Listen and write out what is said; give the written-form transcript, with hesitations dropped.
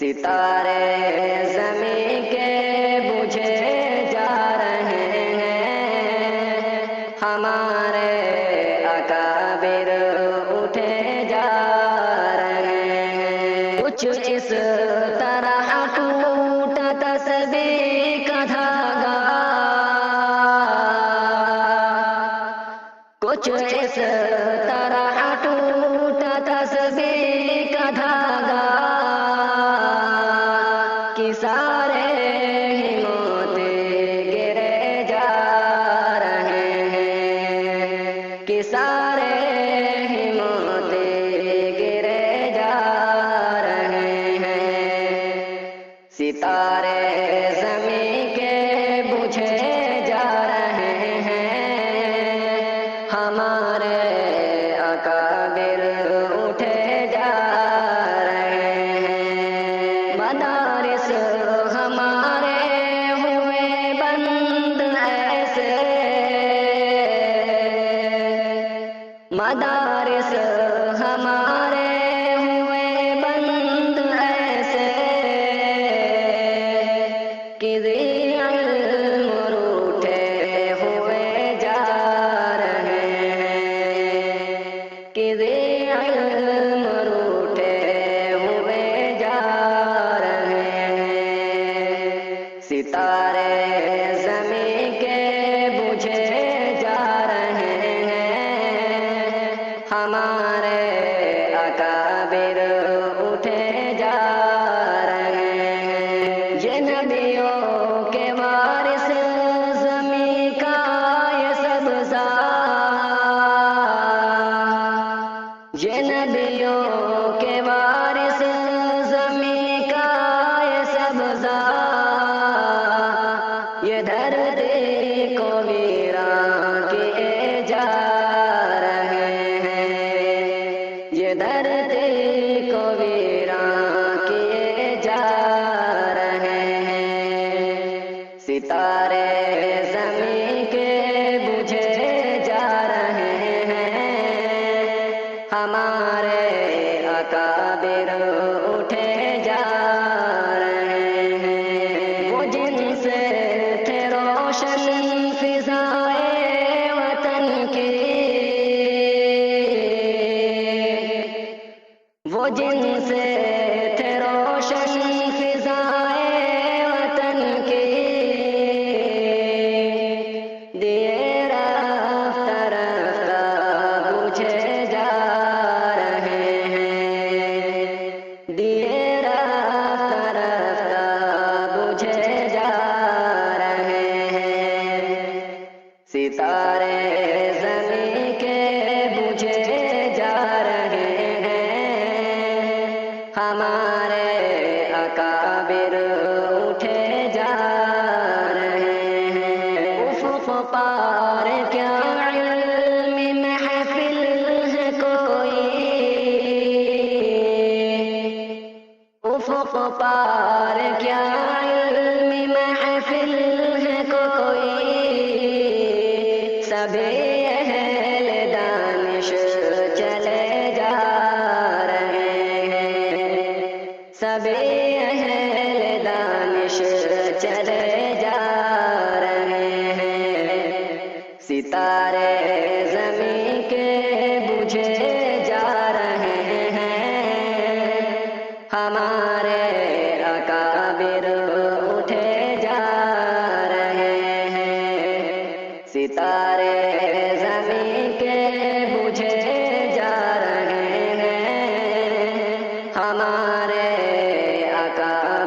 ستارے زمین کے بجھے جا رہے ہیں، ہمارے اکابر اٹھے جا رہے ہیں۔ کچھ اس طرح ٹوٹا تسبیح کا دھاگا، کچھ اس طرح ٹوٹا تسبیح کا دھاگا کہ سارے ہمتیں گرے جا رہے ہیں، کہ سارے ہمتیں گرے جا رہے ہیں۔ ستارے زمین کے بجھے جا رہے ہیں، ہمارے اکابر اٹھے جا رہے ہیں۔ مدارس ہمارے ہوئے بند ایسے، مدارس ہمارے ہوئے بند ایسے کہ ذی علم روٹھے ہوئے جا رہے ہیں، کہ ذی علم روٹھے ہوئے جا رہے ہیں۔ ستارے زمین کے بجھے جا رہے ہیں، ہمارے اکابر اٹھے جا رہے ہیں۔ یہ نبیوں کے وارث زمین کا یہ سبزہ، یہ نبیوں کے وارث زمین کا یہ سبزہ، یہ دھرتی کو ویران کیے جا رہے ہیں، یہ دھرتی کو ویران کیے جا رہے ہیں۔ ستارے زمین کے بجھے جا رہے ہیں، ہمارے اکابر اٹھے جا رہے ہیں۔ وہ جن سے تھے روشن فضائے وطن کی، وہ جن سے تھے روشن فضائے وطن کی، دیے رفتہ رفتہ بجھے جا رہے ہیں، دیے رفتہ رفتہ بجھے جا رہے ہیں۔ ستارے زمین کے بجھے جا رہے ہیں، ہمارے اکابر اٹھے جا رہے ہیں۔ افق پار کیا علم محفل ہے کوئی، افق پار کیا علم محفل ہے کوئی، سبھی اہل دانش چلے جا رہے ہیں، سبھی اہل دانش چلے جا رہے ہیں۔ ستارے زمین کے بجھے جا رہے ہیں، ہمارے اکابر اٹھے جا رہے ہیں۔ ستارے زمین کے بجھے جا رہے ہیں، ہمارے اکابر